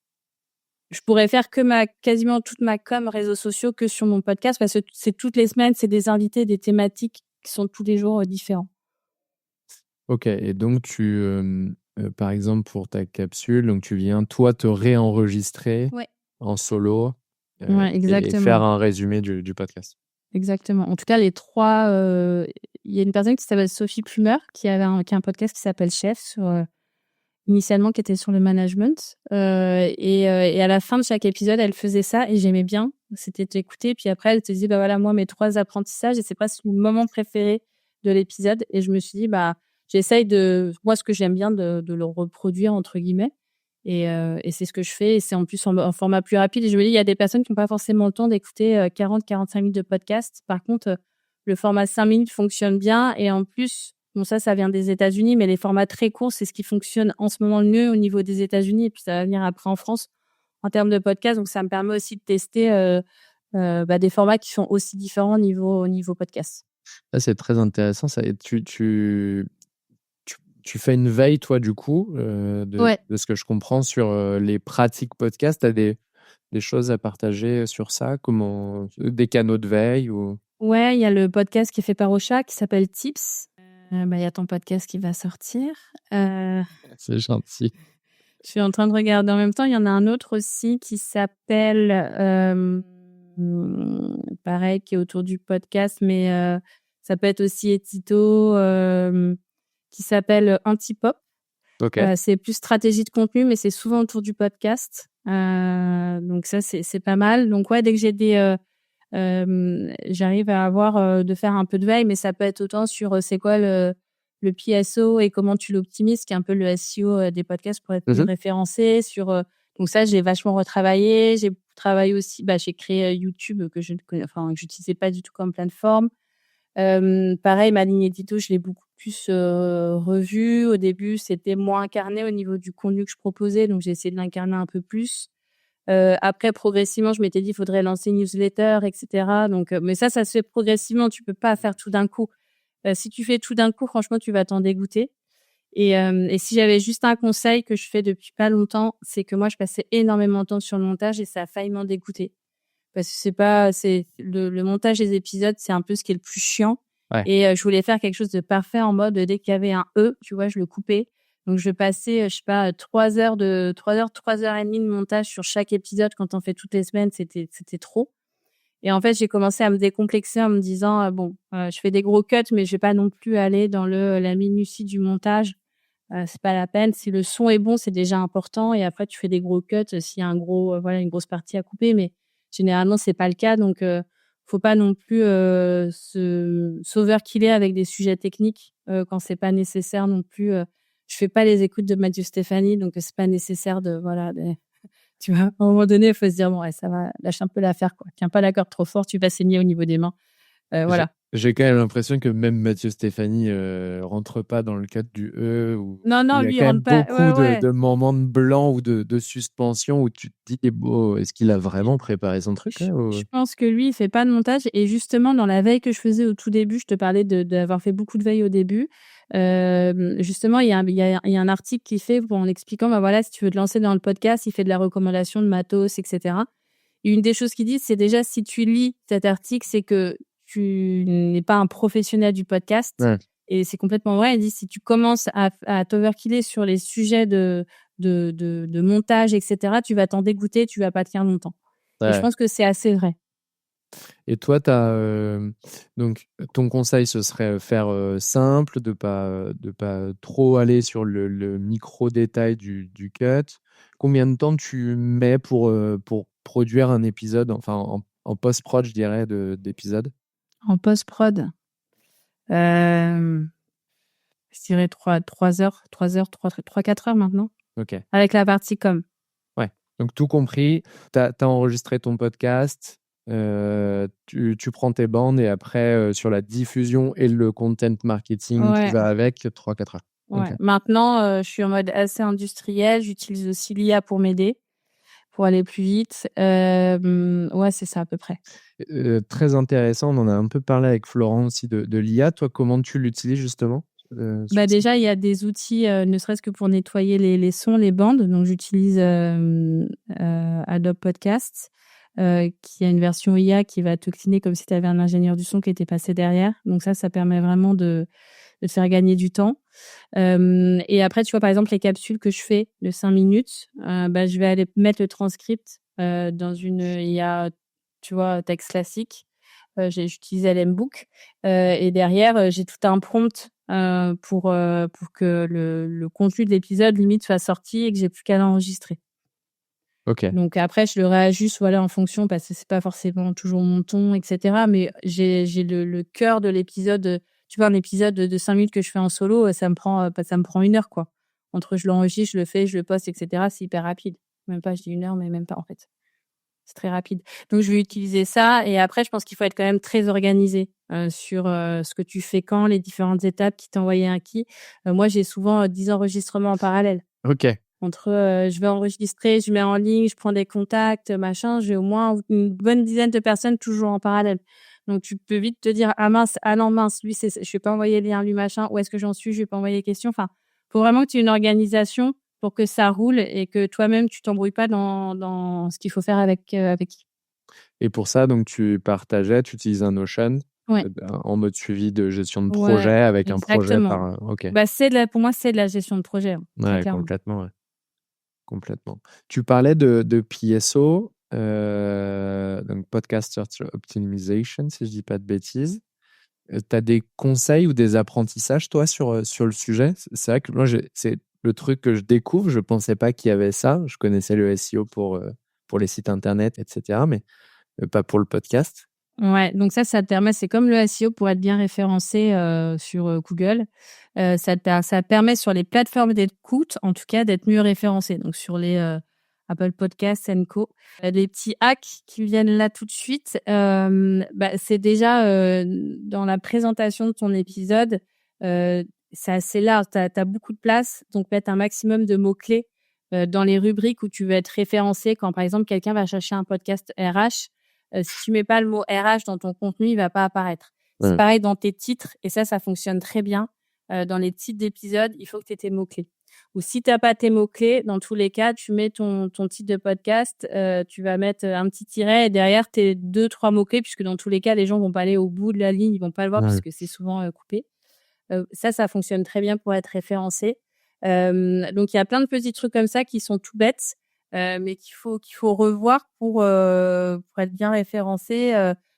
Je pourrais faire quasiment toute ma com réseaux sociaux que sur mon podcast parce que c'est toutes les semaines, c'est des invités, des thématiques qui sont tous les jours, différents. OK, et donc par exemple, pour ta capsule, donc tu viens, toi, te réenregistrer Ouais. en solo, Ouais, et faire exactement. un résumé du podcast? Exactement. En tout cas, les 3, il y a une personne qui s'appelle Sophie Plumer qui a un podcast qui s'appelle Chef initialement qui était sur le management, et à la fin de chaque épisode, elle faisait ça et j'aimais bien. C'était d'écouter puis après elle te disait: «Bah, voilà, moi mes 3 apprentissages», et c'est presque mon moment préféré de l'épisode, et je me suis dit: «Bah, j'essaye moi ce que j'aime bien de le «reproduire» entre guillemets», et c'est ce que je fais, et c'est en plus en format plus rapide, et je me dis: «Il y a des personnes qui ont pas forcément le temps d'écouter, 40-45 minutes de podcast». Par contre, le format 5 minutes fonctionne bien, et en plus, bon, ça vient des États-Unis, mais les formats très courts, c'est ce qui fonctionne en ce moment le mieux au niveau des États-Unis, et puis ça va venir après en France en termes de podcast. Donc ça me permet aussi de tester, bah, des formats qui sont aussi différents au niveau podcast. Ça, c'est très intéressant. Ça. Et tu fais une veille, toi, du coup, Ouais. de ce que je comprends sur les pratiques podcast. Tu as des choses à partager sur ça? Comment, des canaux de veille ou... Ouais, il y a le podcast qui est fait par Ocha qui s'appelle Tips. Il y a ton podcast qui va sortir. C'est gentil. Je suis en train de regarder en même temps. Il y en a un autre aussi qui s'appelle, pareil, qui est autour du podcast, mais ça peut être aussi édito, qui s'appelle Antipop. Ok. C'est plus stratégie de contenu, mais c'est souvent autour du podcast. Donc ça, c'est pas mal. Donc ouais, dès que j'ai j'arrive à avoir de faire un peu de veille, mais ça peut être autant sur c'est quoi le PSO et comment tu l'optimises, qui est un peu le SEO des podcasts pour être mieux référencé. Donc ça, j'ai vachement retravaillé. J'ai travaillé aussi, j'ai créé YouTube que je ne connais, enfin, que j'utilisais pas du tout comme plateforme. Pareil, ma ligne édito, je l'ai beaucoup plus revue. Au début, c'était moins incarné au niveau du contenu que je proposais, donc j'ai essayé de l'incarner un peu plus. Après, progressivement, je m'étais dit, il faudrait lancer une newsletter, etc. Donc, mais ça se fait progressivement. Tu peux pas faire tout d'un coup. Si tu fais tout d'un coup, franchement, tu vas t'en dégoûter. Et si j'avais juste un conseil que je fais depuis pas longtemps, c'est que moi, je passais énormément de temps sur le montage et ça a failli m'en dégoûter. Parce que c'est le montage des épisodes, c'est un peu ce qui est le plus chiant. Ouais. Et je voulais faire quelque chose de parfait en mode dès qu'il y avait un E, tu vois, je le coupais. Donc je passais, je sais pas, 3 heures et demie de montage sur chaque épisode. Quand on fait toutes les semaines, c'était trop. Et en fait, j'ai commencé à me décomplexer en me disant je fais des gros cuts, mais je vais pas non plus aller dans la minutie du montage. C'est pas la peine. Si le son est bon, c'est déjà important. Et après, tu fais des gros cuts s'il y a une grosse partie à couper. Mais généralement, c'est pas le cas. Donc, faut pas non plus s'overkiller avec des sujets techniques quand c'est pas nécessaire non plus. Je fais pas les écoutes de Mathieu Stéphanie, donc c'est pas nécessaire tu vois, à un moment donné, il faut se dire bon, ouais, ça va, lâche un peu l'affaire, quoi. Tiens pas la corde trop fort, tu vas saigner au niveau des mains. Voilà. J'ai quand même l'impression que même Mathieu Stéphanie rentre pas dans le cadre du E. Non, Il y a lui, il quand même rentre pas. beaucoup Ouais. de moments de blanc ou de suspension où tu te dis, est-ce qu'il a vraiment préparé son truc là, ou... Je pense que lui, il fait pas de montage. Et justement, dans la veille que je faisais au tout début, je te parlais d'avoir fait beaucoup de veille au début. Justement, il y a un article qu'il fait en expliquant, voilà, si tu veux te lancer dans le podcast, il fait de la recommandation de matos, etc. Et une des choses qu'il dit, c'est déjà, si tu lis cet article, c'est que tu n'es pas un professionnel du podcast. Ouais. Et c'est complètement vrai. Il dit, si tu commences à t'overkiller sur les sujets de montage, etc., tu vas t'en dégoûter, tu vas pas tenir longtemps. Et je Ouais. pense que c'est assez vrai. Et toi, donc ton conseil, ce serait faire simple, de pas trop aller sur le micro détail du cut. Combien de temps tu mets pour produire un épisode, enfin en post-prod, je dirais, d'épisode? En post-prod, je dirais 3 heures, 4 heures maintenant, Ok. avec la partie com. Ouais. Donc tout compris, tu as enregistré ton podcast, tu prends tes bandes et après sur la diffusion et le content marketing qui Ouais. va avec, 3-4 heures. Ouais. Ok. Maintenant, je suis en mode assez industriel. J'utilise aussi l'IA pour m'aider, pour aller plus vite. Ouais, c'est ça à peu près. Très intéressant, on en a un peu parlé avec Florent aussi de l'IA. Toi, comment tu l'utilises justement sur ça? Déjà, il y a des outils, ne serait-ce que pour nettoyer les sons, les bandes. Donc, j'utilise Adobe Podcasts, qui a une version IA qui va te cleaner comme si tu avais un ingénieur du son qui était passé derrière. Donc ça permet vraiment de te faire gagner du temps. Et après, tu vois, par exemple, les capsules que je fais de 5 minutes, je vais aller mettre le transcript dans une IA, tu vois, texte classique. J'utilise LMBook. Et derrière, j'ai tout un prompt pour que le contenu de l'épisode, limite, soit sorti et que j'ai plus qu'à l'enregistrer. Ok. Donc après, je le réajuste en fonction parce que c'est pas forcément toujours mon ton, etc. Mais j'ai le cœur de l'épisode. Tu vois, un épisode de 5 minutes que je fais en solo, ça me prend 1 heure, quoi. Entre je l'enregistre, je le fais, je le poste, etc. C'est hyper rapide. Même pas, je dis 1 heure, mais même pas, en fait. C'est très rapide. Donc, je vais utiliser ça. Et après, je pense qu'il faut être quand même très organisé sur ce que tu fais quand, les différentes étapes, qui t'envoyait un qui. Moi, j'ai souvent 10 enregistrements en parallèle. Ok. Entre je vais enregistrer, je mets en ligne, je prends des contacts, machin, j'ai au moins une bonne dizaine de personnes toujours en parallèle. Donc, tu peux vite te dire, ah mince, ah non, mince, lui, je vais pas envoyer le lien, lui, machin, où est-ce que j'en suis, je vais pas envoyer les questions. Enfin, faut vraiment que tu aies une organisation pour que ça roule et que toi-même, tu t'embrouilles pas dans ce qu'il faut faire avec qui. Et pour ça, donc, tu utilises un Notion Ouais. en mode suivi de gestion de projet Ouais, avec un projet exactement. par. Ok. Bah, pour moi, c'est de la gestion de projet, hein, très Ouais, clairement. complètement. Ouais. Complètement. Tu parlais de PSO, donc Podcast Search Optimization, si je dis pas de bêtises. Tu as des conseils ou des apprentissages, toi, sur le sujet? C'est vrai que moi, c'est le truc que je découvre. Je pensais pas qu'il y avait ça. Je connaissais le SEO pour les sites internet, etc., mais pas pour le podcast. Ouais, donc ça te permet, c'est comme le SEO pour être bien référencé sur Google. Ça permet sur les plateformes d'écoute, en tout cas, d'être mieux référencé. Donc sur les Apple Podcasts and Co. Des petits hacks qui viennent là tout de suite. C'est déjà dans la présentation de ton épisode, c'est assez large. Tu as beaucoup de place, donc mettre un maximum de mots-clés dans les rubriques où tu veux être référencé. Quand par exemple quelqu'un va chercher un podcast RH, si tu mets pas le mot RH dans ton contenu, il va pas apparaître. C'est Ouais. pareil dans tes titres et ça fonctionne très bien. Dans les titres d'épisodes, il faut que tu aies tes mots-clés. Ou si tu n'as pas tes mots-clés, dans tous les cas, tu mets ton titre de podcast, tu vas mettre un petit tiret et derrière tes 2-3 mots-clés, puisque dans tous les cas, les gens vont pas aller au bout de la ligne, ils vont pas le voir Ouais. puisque c'est souvent coupé. Ça fonctionne très bien pour être référencé. Donc, il y a plein de petits trucs comme ça qui sont tout bêtes, mais qu'il faut revoir pour être bien référencé.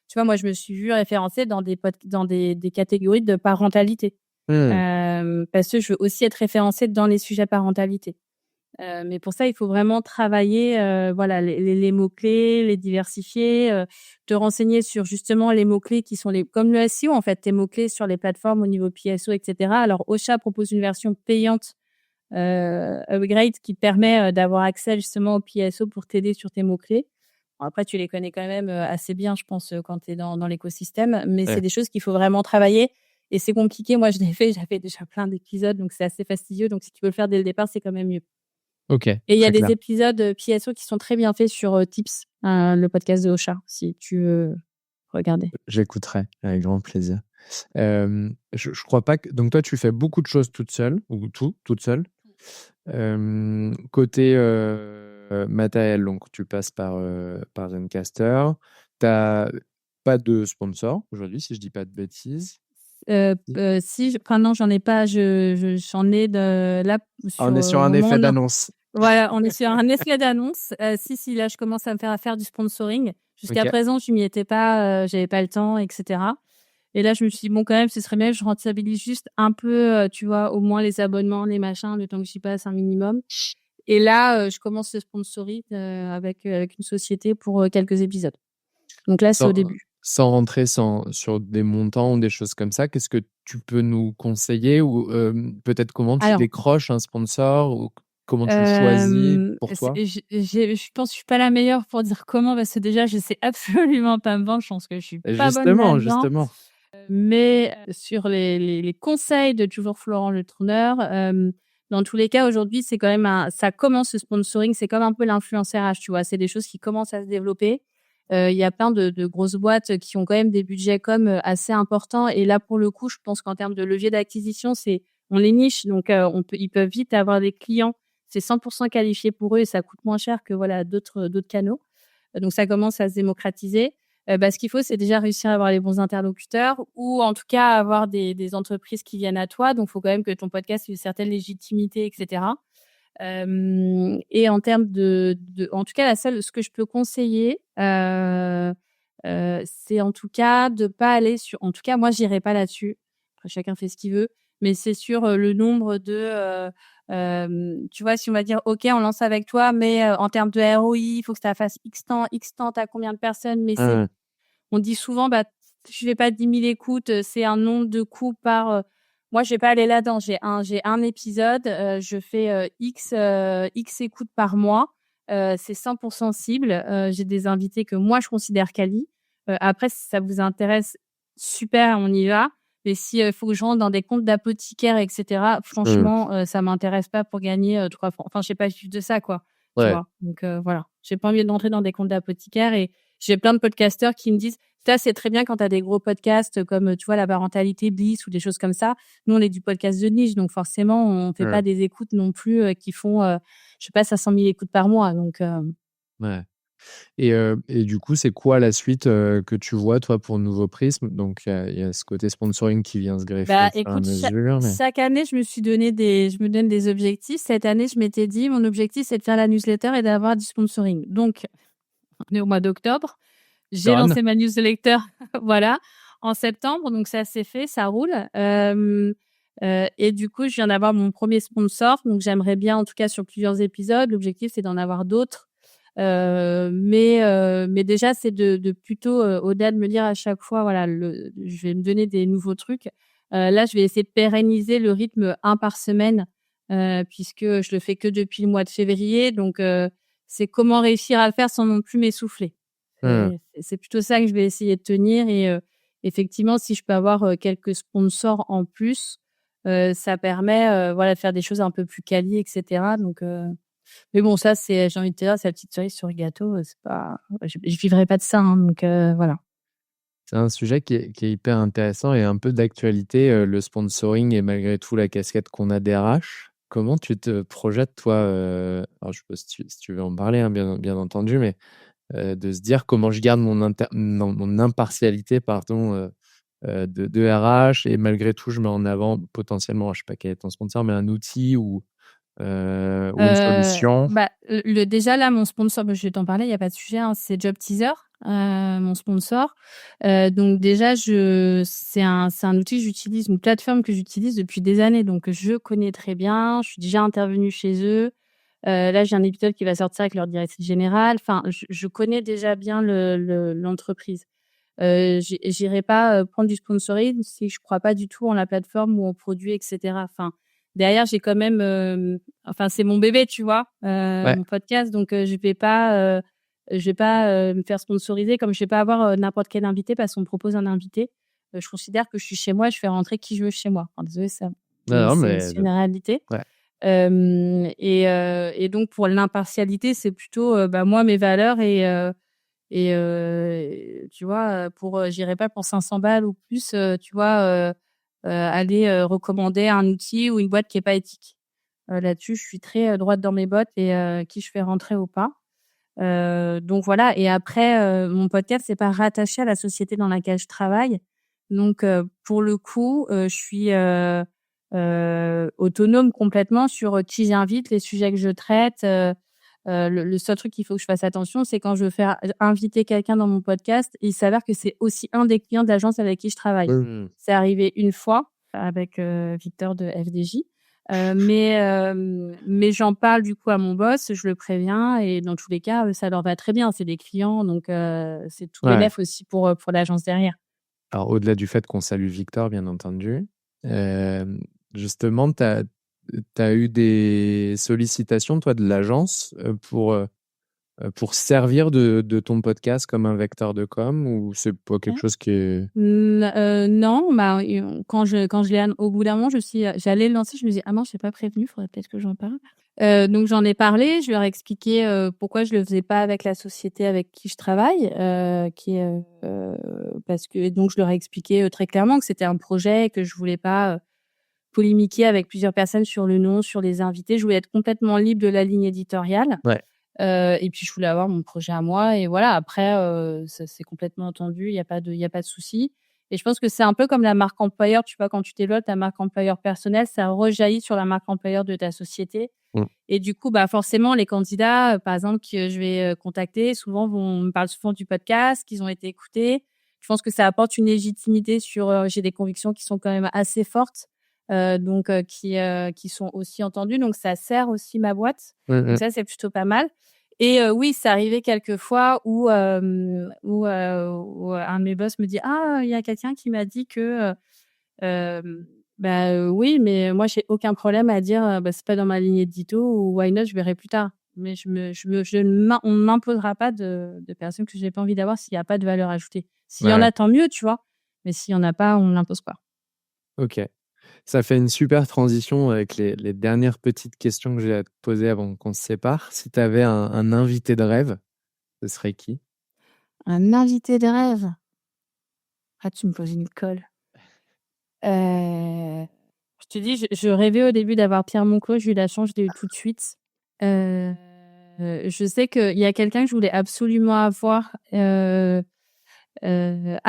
Tu vois, moi, je me suis vue référencée dans des catégories de parentalité. Parce que je veux aussi être référencée dans les sujets parentalité. Mais pour ça, il faut vraiment travailler les mots-clés, les diversifier, te renseigner sur justement les mots-clés qui sont comme le SEO, en fait, tes mots-clés sur les plateformes au niveau PSO, etc. Alors, Ocha propose une version payante upgrade qui te permet d'avoir accès justement au PSO pour t'aider sur tes mots-clés. Bon, après, tu les connais quand même assez bien, je pense, quand tu es dans l'écosystème, mais c'est des choses qu'il faut vraiment travailler. Et c'est compliqué. Moi, je l'ai fait, j'avais déjà plein d'épisodes, donc c'est assez fastidieux. Donc, si tu peux le faire dès le départ, c'est quand même mieux. Ok. Et il y a très des clair. épisodes PSO qui sont très bien faits sur Tips, le podcast de Ocha, si tu veux regarder. J'écouterai avec grand plaisir. Je crois pas que. Donc, toi, tu fais beaucoup de choses toute seule, ou toute seule. Côté matériel, donc tu passes par Zencastr. Tu n'as pas de sponsor aujourd'hui, si je dis pas de bêtises. Non, j'en ai pas. J'en ai de là On est sur un effet d'annonce. Voilà, on est sur un effet d'annonce. Si, là, je commence à me faire du sponsoring. Jusqu'à présent, je m'y étais pas, j'avais pas le temps, etc. Et là, je me suis dit, bon, quand même, ce serait bien que je rentabilise juste un peu, tu vois, au moins les abonnements, les machins, le temps que j'y passe un minimum. Et là, je commence le sponsoring avec une société pour quelques épisodes. Donc là, c'est au début. Sans rentrer sur des montants ou des choses comme ça, qu'est-ce que tu peux nous conseiller ou peut-être comment tu décroches un sponsor ou comment tu le choisis pour toi? Je pense que je suis pas la meilleure pour dire comment, parce que déjà, je sais absolument pas me vendre. Je pense que je suis pas bonne là-dedans. Justement. Mais sur les conseils de toujours Florent Le Tourneur, dans tous les cas, aujourd'hui, c'est quand même ça commence le sponsoring, c'est comme un peu l'influenceur RH, tu vois. C'est des choses qui commencent à se développer. Il y a plein de grosses boîtes qui ont quand même des budgets assez importants. Et là, pour le coup, je pense qu'en termes de levier d'acquisition, on les niche. Donc, ils peuvent vite avoir des clients. C'est 100% qualifié pour eux et ça coûte moins cher que d'autres canaux. Donc, ça commence à se démocratiser. Ce qu'il faut, c'est déjà réussir à avoir les bons interlocuteurs ou en tout cas avoir des entreprises qui viennent à toi. Donc, il faut quand même que ton podcast ait une certaine légitimité, etc. Et en termes en tout cas, ce que je peux conseiller, c'est en tout cas de pas aller sur. En tout cas, moi, j'irai pas là-dessus. Après, chacun fait ce qu'il veut, mais c'est sur le nombre de. Tu vois, si on va dire, OK, on lance avec toi, mais en termes de ROI, il faut que ça fasse X temps, t'as combien de personnes, mais on dit souvent, je fais pas 10 000 écoutes, c'est un nombre de coups par. Moi, je vais pas aller là-dedans. J'ai un épisode, je fais X écoutes par mois. C'est 100% cible. J'ai des invités que moi, je considère quali. Après, si ça vous intéresse, super, on y va. Mais si faut que je rentre dans des comptes d'apothicaires, etc., franchement, ça m'intéresse pas pour gagner 3 francs. Enfin, je sais pas le chiffre de ça, quoi. Tu vois. Donc, voilà. J'ai pas envie d'entrer dans des comptes d'apothicaires et j'ai plein de podcasteurs qui me disent: «Ça, c'est très bien quand tu as des gros podcasts comme, tu vois, La Parentalité Bliss ou des choses comme ça. Nous, on est du podcast de niche, donc forcément, on fait Ouais. pas des écoutes non plus, qui font, je sais pas, 500 000 écoutes par mois», donc Ouais. Et du coup, c'est quoi la suite que tu vois, toi, pour Nouveau Prisme? Donc, il y a ce côté sponsoring qui vient se greffer au bah, fur et à écoute, mesure, mais chaque année, je me donne des objectifs. Cette année, je m'étais dit: «Mon objectif, c'est de faire la newsletter et d'avoir du sponsoring». Donc on est au mois d'octobre. J'ai done. lancé ma newsletter, voilà, en septembre, donc ça s'est fait, ça roule. Et du coup, je viens d'avoir mon premier sponsor, donc j'aimerais bien, en tout cas sur plusieurs épisodes. L'objectif, c'est d'en avoir d'autres. Mais déjà, c'est de plutôt, au-delà de me dire à chaque fois, voilà, je vais me donner des nouveaux trucs. Là, je vais essayer de pérenniser le rythme un par semaine, puisque je le fais que depuis le mois de février. Donc, c'est comment réussir à le faire sans non plus m'essouffler. Mmh. C'est plutôt ça que je vais essayer de tenir et effectivement, si je peux avoir, quelques sponsors en plus, ça permet, voilà, de faire des choses un peu plus quali et cetera. Donc, mais bon, ça, j'ai envie de te dire, c'est la petite cerise sur le gâteau, c'est pas je vivrai pas de ça, hein, donc, voilà. C'est un sujet qui est hyper intéressant et un peu d'actualité, le sponsoring et malgré tout la casquette qu'on a d'RH. Comment tu te projettes, toi, alors je sais pas si tu veux en parler, hein, bien entendu, mais de se dire: «Comment je garde mon impartialité, pardon, de RH et malgré tout, je mets en avant potentiellement», je sais pas quel est ton sponsor, mais un outil ou une solution? Bah, le déjà là, mon sponsor, bah, je vais t'en parler, il y a pas de sujet, hein, c'est Job Teaser, mon sponsor. Donc déjà, c'est un outil que j'utilise, une plateforme que j'utilise depuis des années, donc je connais très bien. Je suis déjà intervenue chez eux. Là, j'ai un épisode qui va sortir avec leur directrice générale. Enfin, je connais déjà bien l'entreprise. J'irai pas, prendre du sponsoring si je crois pas du tout en la plateforme ou en produit et cetera. Enfin, derrière, j'ai quand même, enfin, c'est mon bébé, tu vois? Ouais. Mon podcast, donc je vais pas, me faire sponsoriser comme je vais pas avoir, n'importe quel invité parce qu'on me propose un invité. Je considère que je suis chez moi, je fais rentrer qui je veux chez moi. Enfin, désolée, ça Non, mais non, c'est mais aussi une réalité. ouais. Et donc pour l'impartialité, c'est plutôt, bah, moi, mes valeurs tu vois, j'irai pas pour 500 balles ou plus, tu vois, aller, recommander un outil ou une boîte qui est pas éthique. Là-dessus, je suis très, droite dans mes bottes et qui je fais rentrer ou pas. Donc voilà. Et après, mon podcast, c'est pas rattaché à la société dans laquelle je travaille. Donc pour le coup, je suis, autonome complètement sur, qui j'invite, les sujets que je traite. Le seul truc qu'il faut que je fasse attention, c'est quand je veux faire inviter quelqu'un dans mon podcast, il s'avère que c'est aussi un des clients de l'agence avec qui je travaille. Mmh. C'est arrivé une fois avec, Victor de FDJ, mais j'en parle du coup à mon boss, je le préviens et dans tous les cas, ça leur va très bien. C'est des clients, donc c'est tout Ouais. bénef aussi pour l'agence derrière. Alors au-delà du fait qu'on salue Victor, bien entendu, justement, tu as eu des sollicitations, toi, de l'agence, pour servir de ton podcast comme un vecteur de com ou c'est pas quelque chose qui est Non, bah, quand je l'ai au bout d'un moment, j'allais le lancer, je me dis: «Ah mince, j'ai pas prévenu, faudrait peut-être que j'en parle». Donc j'en ai parlé, je leur ai expliqué, pourquoi je le faisais pas avec la société avec qui je travaille, qui est, parce que donc je leur ai expliqué, très clairement que c'était un projet, que je voulais pas, polémiquer avec plusieurs personnes sur le nom, sur les invités. Je voulais être complètement libre de la ligne éditoriale. ouais. Et puis je voulais avoir mon projet à moi et voilà. Après, ça c'est complètement entendu, il y a pas de souci. Et je pense que c'est un peu comme la marque employeur, tu vois? Quand tu développes ta marque employeur personnelle, ça rejaillit sur la marque employeur de ta société. Mmh. Et du coup, bah, forcément, les candidats, par exemple, que je vais, contacter, souvent me parlent souvent du podcast, qu'ils ont été écoutés. Je pense que ça apporte une légitimité sur, j'ai des convictions qui sont quand même assez fortes, donc qui sont aussi entendues. Donc ça sert aussi ma boîte. Mmh Donc mh. ça, c'est plutôt pas mal. Et oui, c'est arrivé quelques fois où un de mes boss me dit: «Ah, il y a quelqu'un qui m'a dit que, bah, oui, mais moi j'ai aucun problème à dire, bah, c'est pas dans ma ligne édito ou why not, je verrai plus tard. Mais on ne m'imposera pas de personnes que j'ai pas envie d'avoir s'il y a pas de valeur ajoutée. S'il y en Ouais, a, tant mieux, tu vois? Mais s'il y en a pas, on ne l'impose pas». OK. Ça fait une super transition avec les dernières petites questions que j'ai à te poser avant qu'on se sépare. Si tu avais un invité de rêve, ce serait qui? Un invité de rêve. Ah, tu me poses une colle. Je te dis, je rêvais au début d'avoir Pierre Moncaut. J'ai eu la chance, je l'ai eu tout de suite. Je sais qu'il y a quelqu'un que je voulais absolument avoir. Ah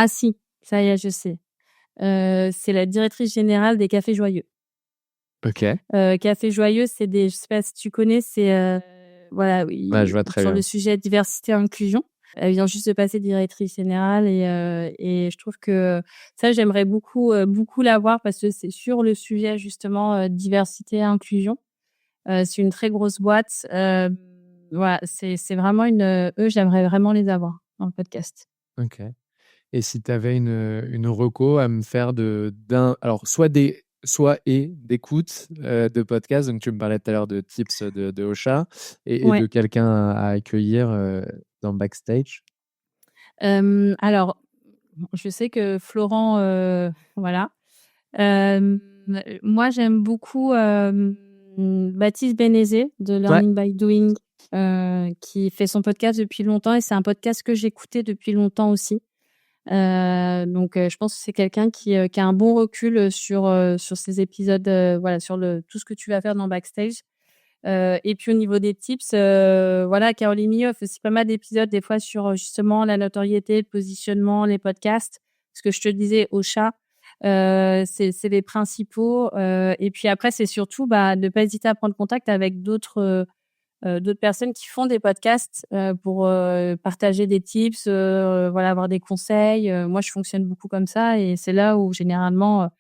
si, ça y est, je sais. C'est la directrice générale des Cafés Joyeux. Ok. Cafés Joyeux, c'est des, je sais pas si tu connais, c'est voilà, oui, Ouais, je vois très sur bien. le sujet diversité et inclusion. Elle vient juste de passer directrice générale et je trouve que ça, j'aimerais beaucoup l'avoir parce que c'est sur le sujet justement diversité et inclusion. C'est une très grosse boîte. Voilà, c'est vraiment eux, j'aimerais vraiment les avoir dans le podcast. Ok. Et si tu avais une reco à me faire alors soit d'écoute de podcast, donc tu me parlais tout à l'heure de tips de Ocha et Ouais. de quelqu'un à accueillir dans Backstage. Alors, je sais que Florent, voilà. Moi, j'aime beaucoup Baptiste Bénézé de Learning by Doing, qui fait son podcast depuis longtemps et c'est un podcast que j'écoutais depuis longtemps aussi. Donc, je pense que c'est quelqu'un qui a un bon recul sur ces épisodes, voilà, sur tout ce que tu vas faire dans Backstage. Et puis au niveau des tips, voilà, Caroline Millot fait aussi pas mal d'épisodes des fois sur justement la notoriété, le positionnement, les podcasts. Ce que je te disais au chat, c'est les principaux. Et puis après, c'est surtout ne pas hésiter à prendre contact avec d'autres personnes qui font des podcasts pour partager des tips, voilà, avoir des conseils. Moi, je fonctionne beaucoup comme ça et c'est là où généralement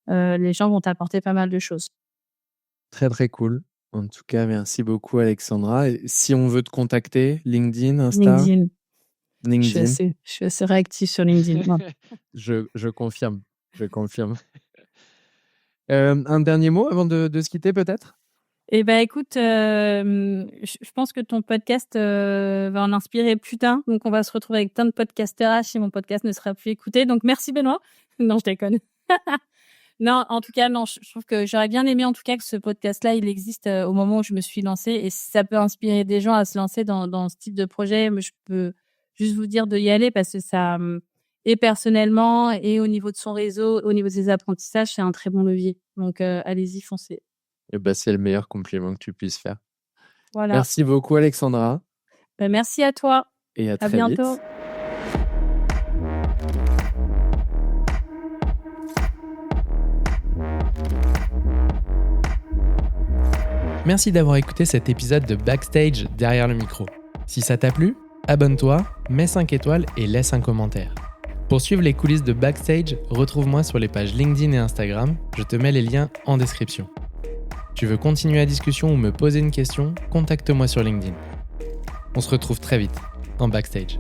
les gens vont t'apporter pas mal de choses. Très, très cool. En tout cas, merci beaucoup, Alexandra. Et si on veut te contacter, LinkedIn, Insta? LinkedIn. LinkedIn. Je suis assez réactive sur LinkedIn. Je confirme. Je confirme. Un dernier mot avant de se quitter, peut-être? Eh ben, écoute, je pense que ton podcast va en inspirer plus d'un. Donc, on va se retrouver avec plein de podcasteurs si mon podcast ne sera plus écouté. Donc, merci Benoît. Non, je déconne. Non, en tout cas, non, je trouve que j'aurais bien aimé en tout cas que ce podcast-là, il existe au moment où je me suis lancée. Et si ça peut inspirer des gens à se lancer dans ce type de projet, je peux juste vous dire d'y aller parce que ça, et personnellement, et au niveau de son réseau, au niveau de ses apprentissages, c'est un très bon levier. Donc, allez-y, foncez. Eh ben, c'est le meilleur compliment que tu puisses faire. Voilà. Merci beaucoup, Alexandra. Merci à toi. Et à très bientôt. vite. Merci d'avoir écouté cet épisode de Backstage derrière le micro. Si ça t'a plu, abonne-toi, mets 5 étoiles et laisse un commentaire. Pour suivre les coulisses de Backstage, retrouve-moi sur les pages LinkedIn et Instagram, je te mets les liens en description. Tu veux continuer la discussion ou me poser une question, contacte-moi sur LinkedIn. On se retrouve très vite en Backstage.